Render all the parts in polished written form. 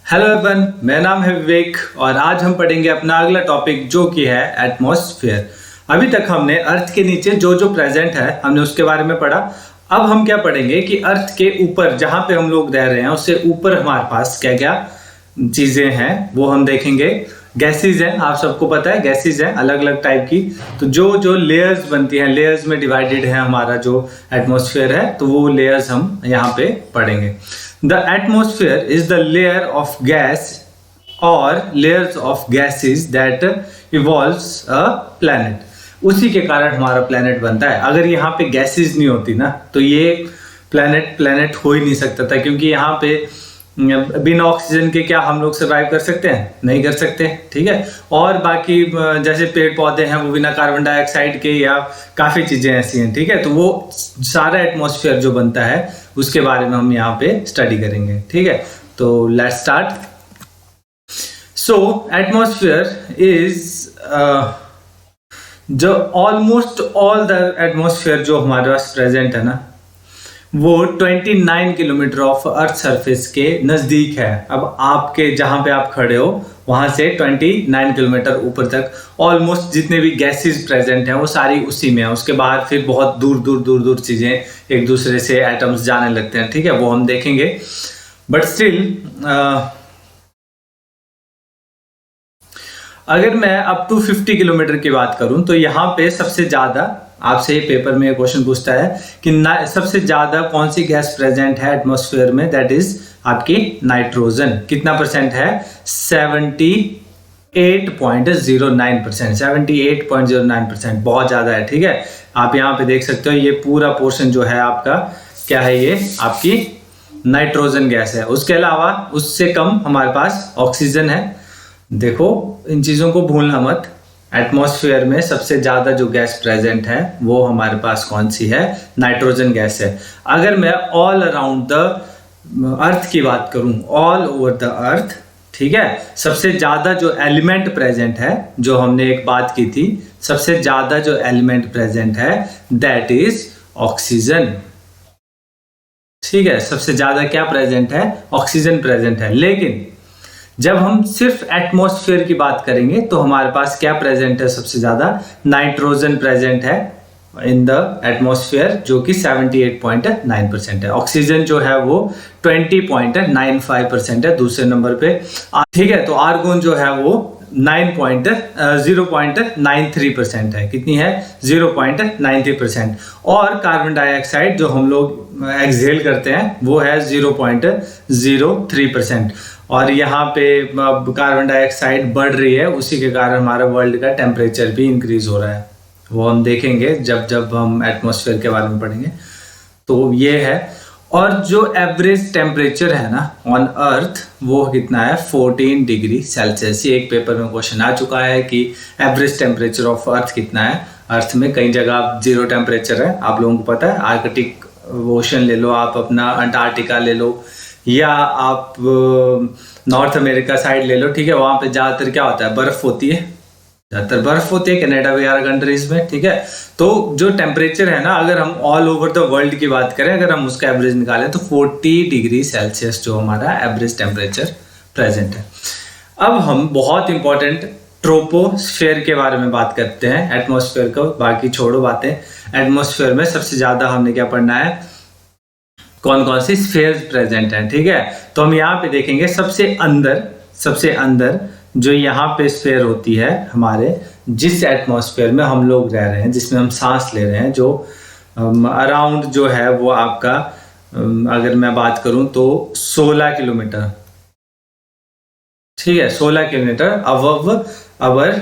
Hello everyone, मेरा नाम है विवेक और आज हम पढ़ेंगे अपना अगला टॉपिक जो कि है एटमॉस्फेयर। अभी तक हमने अर्थ के नीचे जो जो प्रेजेंट है हमने उसके बारे में पढ़ा। अब हम क्या पढ़ेंगे कि अर्थ के ऊपर जहां पे हम लोग रह रहे हैं उससे ऊपर हमारे पास क्या क्या चीजें हैं वो हम देखेंगे। गैसेज हैं, आप सबको पता है गैसेज हैं अलग अलग टाइप की। तो जो जो लेयर्स बनती हैं, लेयर्स में डिवाइडेड है हमारा जो एटमॉस्फेयर है, तो वो लेयर्स हम यहाँ पे पढ़ेंगे। The atmosphere is the layer of gas or layers of gases that evolves a planet. उसी के कारण हमारा प्लेनेट बनता है। अगर यहाँ पे गैसेस नहीं होती ना तो ये प्लेनेट हो ही नहीं सकता था, क्योंकि यहाँ पे बिना ऑक्सीजन के क्या हम लोग सर्वाइव कर सकते हैं? नहीं कर सकते, ठीक है। और बाकी जैसे पेड़ पौधे हैं वो बिना कार्बन डाइऑक्साइड के, या काफ़ी चीज़ें ऐसी हैं, ठीक है। तो वो सारा एटमॉस्फेयर जो बनता है उसके बारे में हम यहाँ पे स्टडी करेंगे, ठीक है। तो let's start. So atmosphere is जो ऑलमोस्ट ऑल द एटमॉस्फेयर जो हमारे पास प्रेजेंट है ना, वो 29 किलोमीटर ऑफ अर्थ सरफेस के नज़दीक है। अब आपके जहाँ पे आप खड़े हो वहाँ से 29 किलोमीटर ऊपर तक ऑलमोस्ट जितने भी गैसेस प्रेजेंट हैं वो सारी उसी में है। उसके बाद फिर बहुत दूर दूर दूर दूर चीज़ें एक दूसरे से एटम्स जाने लगते हैं, ठीक है, वो हम देखेंगे। बट स्टिल अगर मैं अप टू 50 किलोमीटर की बात करूं तो यहाँ पे सबसे ज़्यादा, आपसे पेपर में क्वेश्चन पूछता है कि सबसे ज़्यादा कौन सी गैस प्रेजेंट है एटमॉस्फेयर में, दैट इज आपकी नाइट्रोजन। कितना परसेंट है? 78.09%। 78.09% बहुत ज़्यादा है, ठीक है। आप यहाँ पे देख सकते हो ये पूरा पोर्शन जो है आपका क्या है, ये आपकी नाइट्रोजन गैस है। उसके अलावा उससे कम हमारे पास ऑक्सीजन है। देखो इन चीज़ों को भूलना मत। एटमॉस्फेयर में सबसे ज़्यादा जो गैस प्रेजेंट है वो हमारे पास कौन सी है? नाइट्रोजन गैस है। अगर मैं ऑल अराउंड द अर्थ की बात करूं, ऑल ओवर द अर्थ, ठीक है, सबसे ज़्यादा जो एलिमेंट प्रेजेंट है, जो हमने एक बात की थी, सबसे ज़्यादा जो एलिमेंट प्रेजेंट है दैट इज ऑक्सीजन, ठीक है। सबसे ज़्यादा क्या प्रेजेंट है? ऑक्सीजन प्रेजेंट है। लेकिन जब हम सिर्फ एटमॉस्फेयर की बात करेंगे तो हमारे पास क्या प्रेजेंट है? सबसे ज्यादा नाइट्रोजन प्रेजेंट है इन द एटमॉस्फेयर, जो कि 78.9% है। ऑक्सीजन जो है वो 20.95% है दूसरे नंबर पे, ठीक है। तो आर्गोन जो है वो 0.93% है। कितनी है? 0.93%। और कार्बन डाइऑक्साइड जो हम लोग एक्सहेल करते हैं वो है 0.03%। और यहाँ पे कार्बन डाइऑक्साइड बढ़ रही है, उसी के कारण हमारा वर्ल्ड का टेम्परेचर भी इंक्रीज हो रहा है। वो हम देखेंगे जब जब हम एटमॉस्फेयर के बारे में पढ़ेंगे। तो ये है। और जो एवरेज टेम्परेचर है ना ऑन अर्थ वो कितना है? 14 डिग्री सेल्सियस। ये एक पेपर में क्वेश्चन आ चुका है कि एवरेज टेम्परेचर ऑफ अर्थ कितना है। अर्थ में कई जगह 0 टेम्परेचर है, आप लोगों को पता है। आर्कटिक ओशन ले लो आप, अपना अंटार्कटिका ले लो, या आप नॉर्थ अमेरिका साइड ले लो, ठीक है। वहाँ पे ज़्यादातर क्या होता है? बर्फ़ होती है, ज़्यादातर बर्फ़ होती है कनाडा वगैरह कंट्रीज में, ठीक है। तो जो टेम्परेचर है ना, अगर हम ऑल ओवर द वर्ल्ड की बात करें, अगर हम उसका एवरेज निकालें तो 40 डिग्री सेल्सियस जो हमारा एवरेज टेम्परेचर प्रेजेंट है। अब हम बहुत इंपॉर्टेंट ट्रोपोस्फेयर के बारे में बात करते हैं। एटमॉस्फेयर को बाकी छोड़ो बातें। एटमॉस्फेयर में सबसे ज़्यादा हमने क्या पढ़ना है? कौन कौन सी स्फीयर्स प्रेजेंट हैं, ठीक है। तो हम यहाँ पे देखेंगे सबसे अंदर जो यहाँ पे स्फीयर होती है हमारे, जिस एटमॉस्फेयर में हम लोग रह रहे हैं, जिसमें हम सांस ले रहे हैं, जो अराउंड जो है वो आपका अगर मैं बात करूं तो 16 किलोमीटर, ठीक है, 16 किलोमीटर अबव अवर,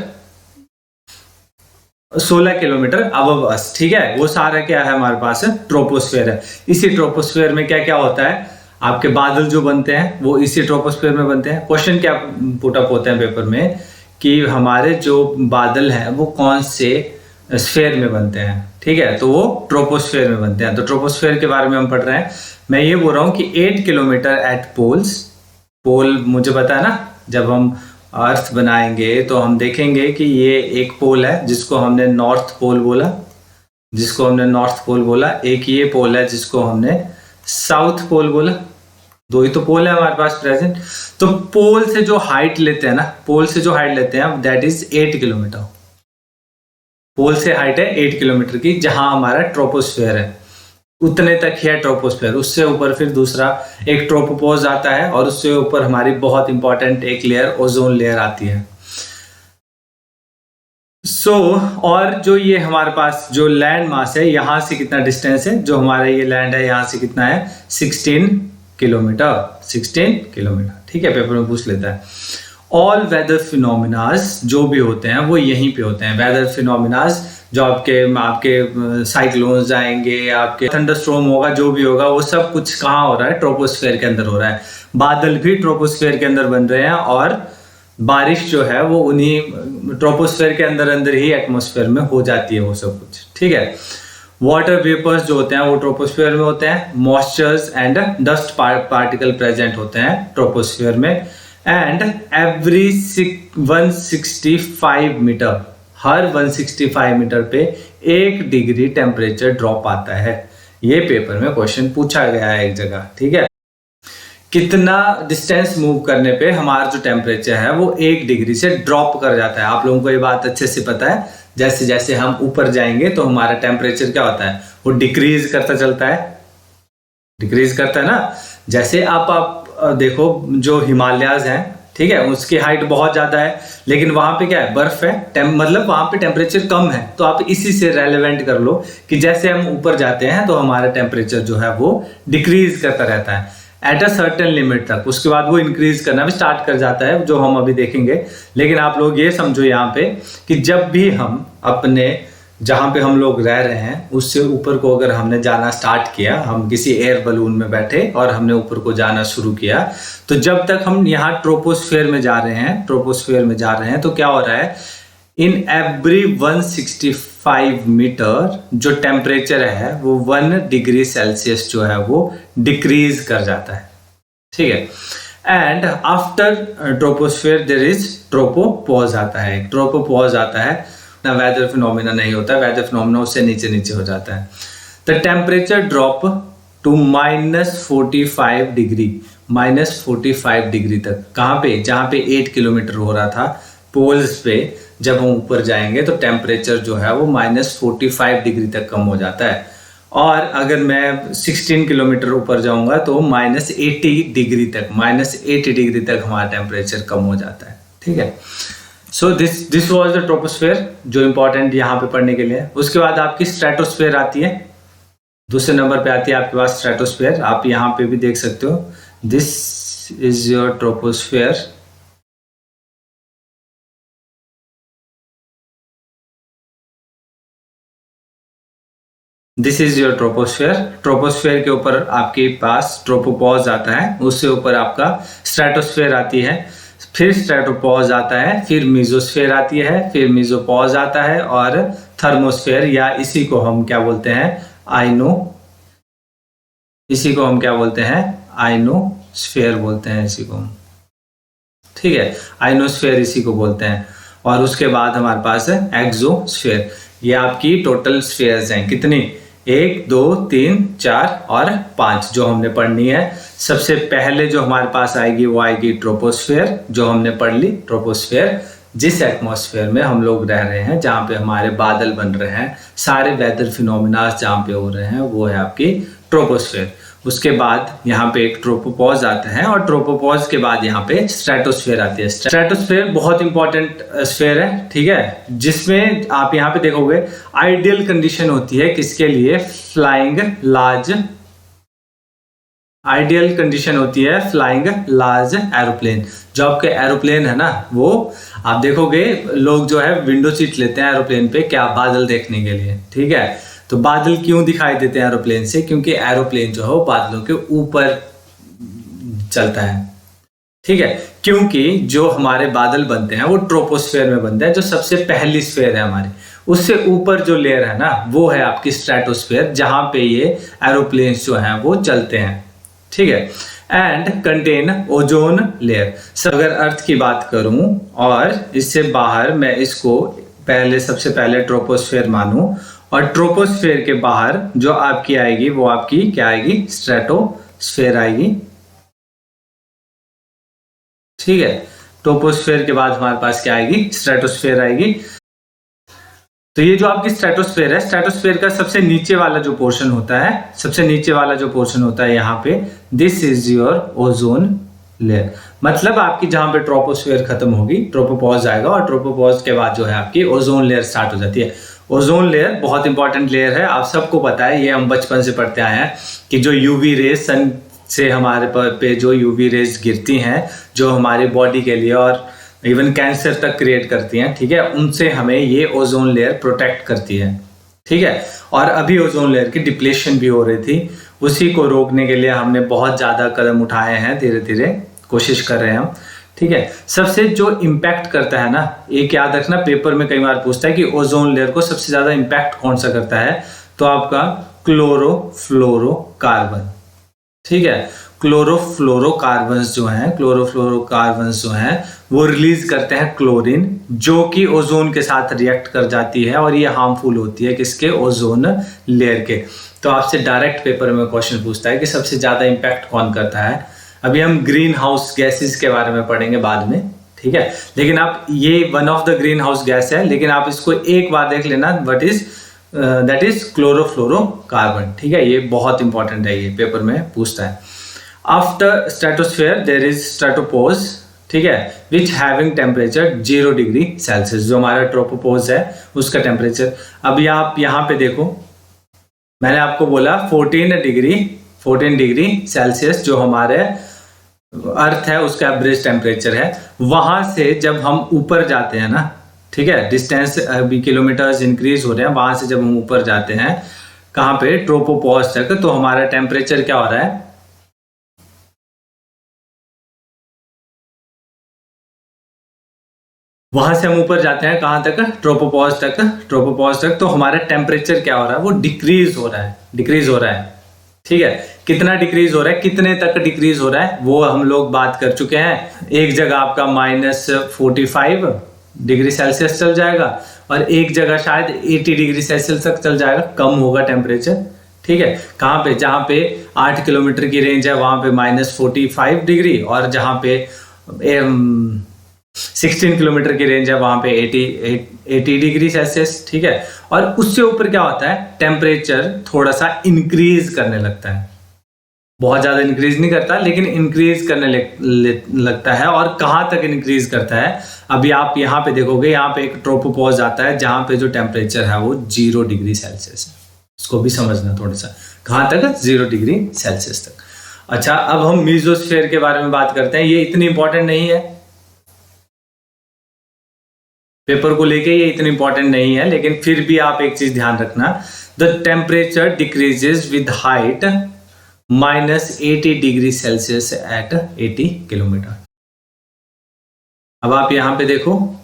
16 किलोमीटर अबव अस, ठीक है। वो सारा क्या है हमारे पास? ट्रोपोस्फेयर है। इसी ट्रोपोस्फेयर में क्या क्या होता है? आपके बादल जो बनते हैं वो इसी ट्रोपोस्फेयर में बनते हैं। क्वेश्चन क्या पुटअप होते हैं पेपर में कि हमारे जो बादल हैं वो कौन से स्फेयर में बनते हैं, ठीक है। तो वो ट्रोपोस्फेयर में बनते हैं। तो ट्रोपोस्फेयर के बारे में हम पढ़ रहे हैं। मैं ये बोल रहा हूँ कि 8 किलोमीटर एट पोल्स, पोल मुझे पता है ना, जब हम अर्थ बनाएंगे तो हम देखेंगे कि ये एक पोल है जिसको हमने नॉर्थ पोल बोला, एक ये पोल है जिसको हमने साउथ पोल बोला, दो ही तो पोल है हमारे पास प्रेजेंट। तो पोल से जो हाइट लेते हैं ना, पोल से जो हाइट लेते हैं दैट इज 8 किलोमीटर। पोल से हाइट है 8 किलोमीटर की, जहां हमारा ट्रोपोस्फेयर है उतने तक ही है ट्रोपोस्फेयर। उससे ऊपर फिर दूसरा एक ट्रोपोपोज आता है और उससे ऊपर हमारी बहुत इंपॉर्टेंट एक लेयर ओजोन लेयर आती है। और जो ये हमारे पास जो लैंड मास है, यहां से कितना डिस्टेंस है, जो हमारा ये लैंड है यहां से कितना है 16 किलोमीटर। 16 किलोमीटर, ठीक है, पेपर में पूछ लेता है। ऑल वेदर फिनोमिनाज जो भी होते हैं वो यहीं पे होते हैं। वेदर फिनोमिनाज जो आपके साइक्लोन्स आएंगे, आपके थंडरस्टॉर्म होगा, जो भी होगा वो सब कुछ कहाँ हो रहा है, ट्रोपोस्फेयर के अंदर हो रहा है। बादल भी ट्रोपोस्फेयर के अंदर बन रहे हैं और बारिश जो है वो उन्हीं ट्रोपोस्फेयर के अंदर अंदर ही एटमॉस्फेयर में हो जाती है वो सब कुछ, ठीक है। वाटर वेपर्स जो होते हैं वो ट्रोपोस्फेयर में होते हैं। Moistures and dust particle present होते हैं ट्रोपोस्फेयर में। एंड एवरी 165 मीटर, हर 165 मीटर पे 1 डिग्री टेम्परेचर ड्रॉप आता है। ये पेपर में क्वेश्चन पूछा गया है एक जगह, ठीक है। कितना डिस्टेंस मूव करने पे हमारा जो टेम्परेचर है वो 1 डिग्री से ड्रॉप कर जाता है। आप लोगों को ये बात अच्छे से पता है, जैसे जैसे हम ऊपर जाएंगे तो हमारा टेम्परेचर क्या होता है, वो डिक्रीज करता चलता है, डिक्रीज करता है ना। जैसे आप देखो जो हिमालयाज हैं, ठीक है, उसकी हाइट बहुत ज्यादा है लेकिन वहां पे क्या है, बर्फ है, मतलब वहां पे टेम्परेचर कम है। तो आप इसी से रेलेवेंट कर लो कि जैसे हम ऊपर जाते हैं तो हमारा टेम्परेचर जो है वो डिक्रीज करता रहता है एट अ सर्टेन लिमिट तक। उसके बाद वो इंक्रीज करना भी स्टार्ट कर जाता है, जो हम अभी देखेंगे। लेकिन आप लोग ये समझो यहाँ पे कि जब भी हम अपने जहाँ पे हम लोग रह रहे हैं उससे ऊपर को अगर हमने जाना स्टार्ट किया, हम किसी एयर बलून में बैठे और हमने ऊपर को जाना शुरू किया, तो जब तक हम यहाँ ट्रोपोस्फेयर में जा रहे हैं, ट्रोपोस्फेयर में जा रहे हैं, तो क्या हो रहा है, इन एवरी 165 मीटर जो टेम्परेचर है वो 1 डिग्री सेल्सियस जो है वो डिक्रीज कर जाता है, ठीक है। And after troposphere there is tropopause आता है, ट्रोपोपॉज आता है ना। वेदर फिनोमिना नहीं होता, वेदर फिनोमिना उससे नीचे नीचे हो जाता है। The temperature drop to -45 degree, -45 degree तक। कहाँ पे, जहाँ पे 8 किलोमीटर हो रहा था पोल्स पे, जब हम ऊपर जाएंगे तो टेम्परेचर जो है वो -45 डिग्री तक कम हो जाता है। और अगर मैं 16 किलोमीटर ऊपर जाऊंगा तो -80 डिग्री तक, -80 डिग्री तक हमारा टेम्परेचर कम हो जाता है, ठीक है। So this was the troposphere, जो इंपॉर्टेंट यहाँ पे पढ़ने के लिए। उसके बाद आपकी स्ट्रेटोस्फेयर आती है, दूसरे नंबर पे आती है आपके पास स्ट्रेटोस्फेयर। आप यहाँ पे भी देख सकते हो, this is your troposphere. This is your troposphere. Troposphere के ऊपर आपके पास ट्रोपोपॉज आता है, उससे ऊपर आपका स्ट्रेटोस्फेयर आती है, फिर स्ट्रेटोपॉज आता है, फिर मीजोस्फेयर आती है, फिर मीजोपॉज आता है और थर्मोस्फेयर, या इसी को हम क्या बोलते हैं, इसी को हम क्या बोलते हैं, आइनोस्फेयर बोलते हैं इसी को, ठीक है। आइनोस्फेयर इसी को बोलते हैं। और उसके बाद हमारे पास है एक्सोस्फेयर। ये आपकी टोटल स्फेयर्स हैं, कितनी, 1 2 3 4 और 5 जो हमने पढ़नी है। सबसे पहले जो हमारे पास आएगी वो आएगी ट्रोपोस्फेयर, जो हमने पढ़ ली। ट्रोपोस्फेयर जिस एटमॉस्फेयर में हम लोग रह रहे हैं, जहाँ पे हमारे बादल बन रहे हैं, सारे वेदर फिनोमिना जहाँ पे हो रहे हैं, वो है आपकी ट्रोपोस्फेयर। उसके बाद यहाँ पे एक ट्रोपोपॉज आता है और ट्रोपोपॉज के बाद यहाँ पे स्ट्रेटोस्फेयर आती है। स्ट्रेटोस्फेयर बहुत इंपॉर्टेंट स्फेयर है, ठीक है, जिसमें आप यहाँ पे देखोगे आइडियल कंडीशन होती है किसके लिए, फ्लाइंग लार्ज, आइडियल कंडीशन होती है फ्लाइंग लार्ज एरोप्लेन। जो आपके एरोप्लेन है ना, वो आप देखोगे लोग जो है विंडो सीट लेते हैं एरोप्लेन पे, क्या, बादल देखने के लिए, ठीक है। तो बादल क्यों दिखाई देते हैं एरोप्लेन से, क्योंकि एरोप्लेन जो है वो बादलों के ऊपर चलता है, ठीक है। क्योंकि जो हमारे बादल बनते हैं वो ट्रोपोस्फेयर में बनते हैं, जो सबसे पहली स्फेयर है हमारी। उससे ऊपर जो लेयर है ना, वो है आपकी स्ट्रेटोस्फेयर, जहां पे ये एरोप्लेन्स जो हैं वो चलते हैं, ठीक है। And contain ozone layer. अगर अर्थ की बात करूं और इससे बाहर मैं इसको सबसे पहले ट्रोपोस्फेयर मानूं, और ट्रोपोस्फेयर के बाहर जो आपकी आएगी वो आपकी क्या आएगी, स्ट्रेटोस्फेयर आएगी, ठीक है, ट्रोपोस्फेयर के बाद हमारे पास क्या आएगी, स्ट्रेटोस्फेयर आएगी। तो ये जो आपकी स्ट्रेटोस्फेयर है, स्ट्रेटोस्फेयर का सबसे नीचे वाला जो पोर्शन होता है, सबसे नीचे वाला जो पोर्शन होता है यहाँ पे, this is your ozone layer. मतलब आपकी जहां पे ट्रोपोस्फेयर खत्म होगी, ट्रोपोपॉज आएगा और ट्रोपोपॉज के बाद जो है आपकी ओजोन लेयर स्टार्ट हो जाती है। ओजोन लेयर बहुत इंपॉर्टेंट लेयर है, आप सबको पता है, ये हम बचपन से पढ़ते आए हैं कि जो यूवी रेज सन से हमारे पे जो यूवी रेज गिरती हैं, जो हमारी बॉडी के लिए और इवन कैंसर तक क्रिएट करती हैं, ठीक है, उनसे हमें ये ओजोन लेयर प्रोटेक्ट करती है। ठीक है, और अभी ओजोन लेयर की डिप्लेशन भी हो रही थी, उसी को रोकने के लिए हमने बहुत ज़्यादा कदम उठाए हैं, धीरे धीरे कोशिश कर रहे हैं हम। ठीक है, सबसे जो इम्पैक्ट करता है ना, एक याद रखना, पेपर में कई बार पूछता है कि ओजोन लेयर को सबसे ज़्यादा इम्पैक्ट कौन सा करता है, तो आपका क्लोरोफ्लोरोकार्बन। ठीक है, क्लोरोफ्लोरोकार्बन्स जो हैं वो रिलीज करते हैं क्लोरीन, जो कि ओजोन के साथ रिएक्ट कर जाती है और ये हार्मफुल होती है किसके, ओजोन लेयर के। तो आपसे डायरेक्ट पेपर में क्वेश्चन पूछता है कि सबसे ज्यादा इंपैक्ट कौन करता है। अभी हम ग्रीन हाउस गैसेस के बारे में पढ़ेंगे बाद में, ठीक है, लेकिन आप ये one of the green house gas है, लेकिन आप इसको एक बार देख लेना, दैट इज क्लोरोफ्लोरोकार्बन। ठीक है, ये बहुत इंपॉर्टेंट है, ये पेपर में पूछता है। आफ्टर स्ट्रेटोस्फेयर देयर इज स्ट्रेटोपोज, ठीक है, which having temperature 0 degree Celsius. जो हमारा ट्रोपोपोज है उसका टेम्परेचर, अभी आप यहाँ पे देखो, मैंने आपको बोला 14 डिग्री सेल्सियस जो हमारे अर्थ है उसका एवरेज टेम्परेचर है। वहां से जब हम ऊपर जाते हैं ना, ठीक है, डिस्टेंस अभी किलोमीटर्स इंक्रीज हो रहे हैं, वहां से जब हम ऊपर जाते हैं कहाँ पे, ट्रोपोपॉज तक, तो हमारा टेम्परेचर क्या हो रहा है, वहां से हम ऊपर जाते हैं कहां तक, ट्रोपोपॉज तक, तो हमारा टेम्परेचर क्या हो रहा है, वो डिक्रीज हो रहा है। ठीक है, कितना डिक्रीज हो रहा है, कितने तक डिक्रीज हो रहा है, वो हम लोग बात कर चुके हैं। एक जगह आपका -45 डिग्री सेल्सियस चल जाएगा और एक जगह शायद 80 डिग्री सेल्सियस तक चल जाएगा, कम होगा टेम्परेचर। ठीक है, कहाँ पे, जहाँ पे 8 किलोमीटर की रेंज है वहां पे -45 डिग्री, और जहाँ पे 16 किलोमीटर की रेंज है वहां पे 80 डिग्री सेल्सियस। ठीक है, और उससे ऊपर क्या होता है, टेम्परेचर थोड़ा सा इंक्रीज करने लगता है, बहुत ज्यादा इंक्रीज नहीं करता लेकिन इंक्रीज करने लगता है। और कहां तक इंक्रीज करता है, अभी आप यहाँ पे देखोगे, यहाँ पे एक ट्रोपोपॉज आता है जहां पे जो टेम्परेचर है वो 0 डिग्री सेल्सियस है। इसको भी समझना थोड़ा सा, कहां तक, 0 डिग्री सेल्सियस तक। अच्छा, अब हम मीजोस्फेयर के बारे में बात करते हैं। ये इतनी इंपॉर्टेंट नहीं है, पेपर को लेके ये इतनी इंपॉर्टेंट नहीं है, लेकिन फिर भी आप एक चीज ध्यान रखना, the temperature decreases with height -80 degree Celsius at 80 kilometre. अब आप यहां पे देखो,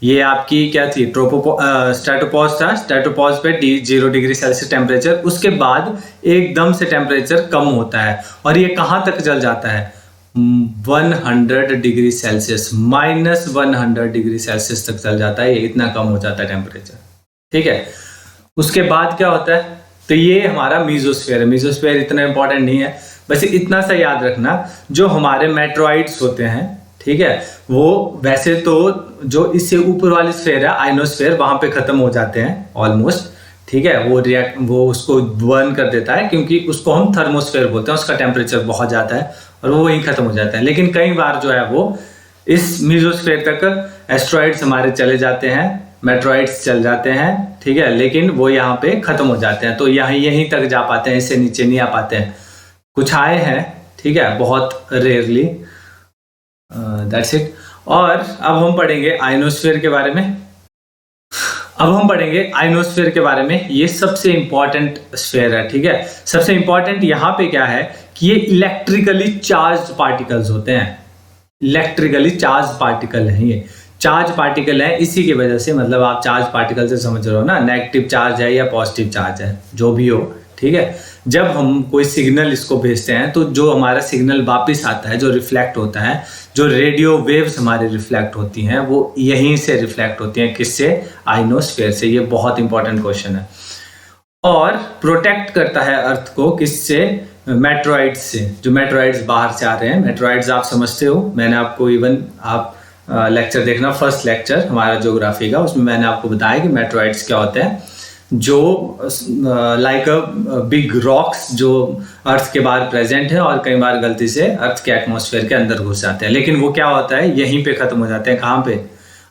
ये आपकी क्या थी, स्ट्रेटोपॉज था, स्ट्रेटोपॉज पे 0 डिग्री सेल्सियस टेम्परेचर, उसके बाद एकदम से टेम्परेचर कम होता है और ये कहां तक चल जाता है, 100 डिग्री सेल्सियस, -100 डिग्री सेल्सियस तक चल जाता है, ये इतना कम हो जाता है टेम्परेचर। ठीक है, उसके बाद क्या होता है, तो ये हमारा मीजोस्फेयर है। मीजोस्फेयर इतना इंपॉर्टेंट नहीं है, बस इतना सा याद रखना, जो हमारे मेट्रोइड्स होते हैं, ठीक है, वो वैसे तो जो इससे ऊपर वाली स्फेयर है, आइनोस्फेयर, वहां पे खत्म हो जाते हैं ऑलमोस्ट। ठीक है, वो उसको बर्न कर देता है, क्योंकि उसको हम थर्मोस्फेयर बोलते हैं, उसका टेम्परेचर बहुत ज्यादा है और वो वहीं खत्म हो जाता है। लेकिन कई बार जो है वो इस मीजोस्फेयर तक एस्ट्रॉइड्स हमारे चले जाते हैं, मेट्रॉइड्स चल जाते हैं, ठीक है, लेकिन वो यहाँ पे खत्म हो जाते हैं, तो यहीं तक जा पाते हैं, इससे नीचे नहीं आ पाते हैं। कुछ आए हैं, ठीक है, बहुत रेयरली, दैट्स इट। और अब हम पढ़ेंगे आइनोस्फेयर के बारे में। ये सबसे इंपॉर्टेंट स्फेयर है। ठीक है, सबसे इंपॉर्टेंट यहाँ पे क्या है कि ये इलेक्ट्रिकली चार्ज पार्टिकल्स होते हैं, इलेक्ट्रिकली चार्ज पार्टिकल है, ये चार्ज पार्टिकल है, इसी की वजह से, मतलब आप चार्ज पार्टिकल से समझ रहे हो ना, नेगेटिव चार्ज है या पॉजिटिव चार्ज है, जो भी हो। ठीक है, जब हम कोई सिग्नल इसको भेजते हैं तो जो हमारा सिग्नल वापस आता है, जो रिफ्लेक्ट होता है, जो रेडियो वेव्स हमारी रिफ्लेक्ट होती हैं, वो यहीं से रिफ्लेक्ट होती हैं, किससे, आइनोस्फेयर से। ये बहुत इंपॉर्टेंट क्वेश्चन है। और प्रोटेक्ट करता है अर्थ को, किससे, मेट्रॉइड्स से, जो मेट्रॉइड्स बाहर से आ रहे हैं। मेट्रॉइड्स आप समझते हो, मैंने आपको इवन आप लेक्चर देखना, फर्स्ट लेक्चर हमारा ज्योग्राफी का, उसमें मैंने आपको बताया कि मेट्रॉइड्स क्या होते हैं, जो लाइक अ बिग रॉक्स जो अर्थ के बाहर प्रेजेंट है और कई बार गलती से अर्थ के एटमॉस्फेयर के अंदर घुस जाते हैं। लेकिन वो क्या होता है, यहीं पे खत्म हो जाते हैं। कहाँ पे?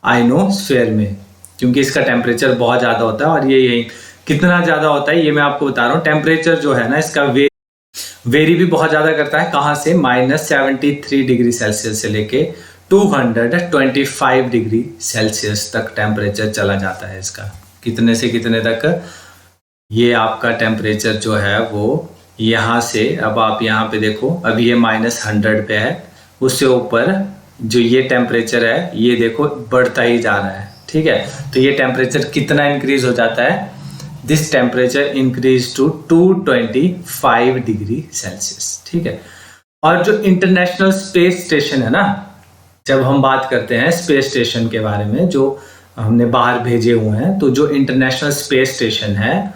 आइनोस्फेयर में, क्योंकि इसका टेम्परेचर बहुत ज़्यादा होता है। और ये यही कितना ज़्यादा होता है ये मैं आपको बता रहा हूँ। टेम्परेचर जो है ना इसका वेरी भी बहुत ज़्यादा करता है। कहाँ से? -73 डिग्री सेल्सियस से लेके 225 डिग्री सेल्सियस तक टेम्परेचर चला जाता है इसका। कितने से कितने तक? ये आपका टेम्परेचर जो है वो यहाँ से, अब आप यहाँ पे देखो, अभी ये -100 पे है, उससे ऊपर जो ये टेम्परेचर है ये देखो बढ़ता ही जा रहा है। ठीक है, तो ये टेम्परेचर कितना इंक्रीज हो जाता है? This temperature increase to 225 degree Celsius. ठीक है, और जो इंटरनेशनल स्पेस स्टेशन है ना, जब हम बात करते हैं स्पेस स्टेशन के बारे में जो हमने बाहर भेजे हुए हैं, तो जो इंटरनेशनल स्पेस स्टेशन है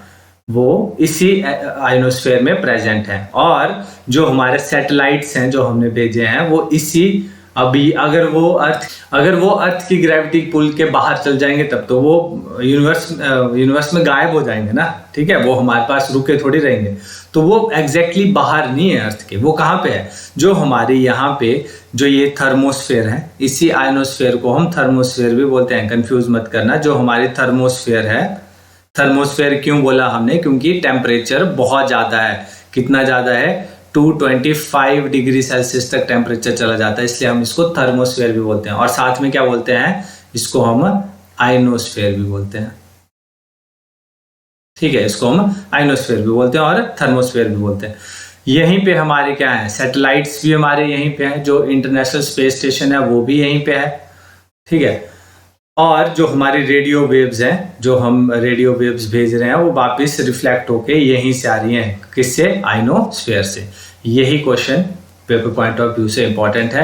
वो इसी आइनोस्फेयर में प्रेजेंट है। और जो हमारे सैटेलाइट्स हैं जो हमने भेजे हैं वो इसी, अभी अगर वो अर्थ की ग्रेविटी पुल के बाहर चल जाएंगे तब तो वो यूनिवर्स में गायब हो जाएंगे ना। ठीक है, वो हमारे पास रुके थोड़ी रहेंगे। तो वो एग्जैक्टली बाहर नहीं है अर्थ के, वो कहाँ पे है? जो हमारे यहाँ पे जो ये थर्मोस्फेयर है, इसी आइनोस्फेयर को हम थर्मोस्फेयर भी बोलते हैं, कंफ्यूज मत करना। जो हमारी थर्मोस्फेयर है, थर्मोस्फेयर क्यों बोला हमने? क्योंकि टेम्परेचर बहुत ज़्यादा है। कितना ज़्यादा है? 225 डिग्री सेल्सियस तक टेम्परेचर चला जाता है, इसलिए हम इसको थर्मोस्फेयर भी बोलते हैं। और साथ में क्या बोलते हैं? इसको हम आइनोस्फेयर भी बोलते हैं। ठीक है, इसको हम आइनोस्फेयर भी बोलते हैं और थर्मोस्फेयर भी बोलते हैं। यहीं पे हमारे क्या है? सैटेलाइट्स भी हमारे यहीं पे हैं। जो इंटरनेशनल स्पेस स्टेशन है वो भी यहीं पे है। ठीक है, और जो हमारी रेडियो वेव्स हैं, जो हम रेडियो वेव्स भेज रहे हैं, वो वापस रिफ्लेक्ट होके यहीं से आ रही हैं। किससे? आइनोस्फेयर से। यही question paper point of view से इंपॉर्टेंट है।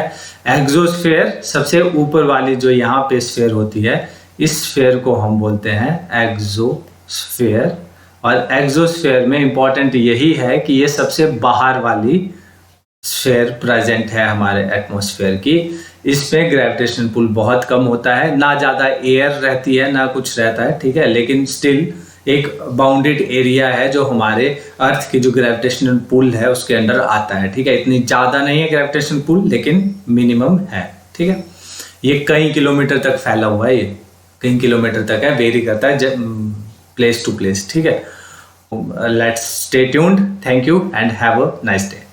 एक्सोस्फेयर, सबसे ऊपर वाली जो यहाँ पे स्फेयर होती है, इस स्फेयर को हम बोलते हैं एक्सोस्फेयर। और एक्सोस्फेयर में इंपॉर्टेंट यही है कि ये सबसे बाहर वाली स्फेयर प्रेजेंट है हमारे एटमॉस्फेयर की। इसमें ग्रेविटेशनल पुल बहुत कम होता है, ना ज़्यादा एयर रहती है ना कुछ रहता है। ठीक है, लेकिन स्टिल एक बाउंडेड एरिया है जो हमारे अर्थ की जो ग्रेविटेशनल पुल है उसके अंडर आता है। ठीक है, इतनी ज़्यादा नहीं है ग्रेविटेशनल पुल, लेकिन मिनिमम है। ठीक है, ये कई किलोमीटर तक फैला हुआ है, ये कई किलोमीटर तक है, वेरी करता है प्लेस टू प्लेस। ठीक है, let's stay tuned, thank you and have a nice day.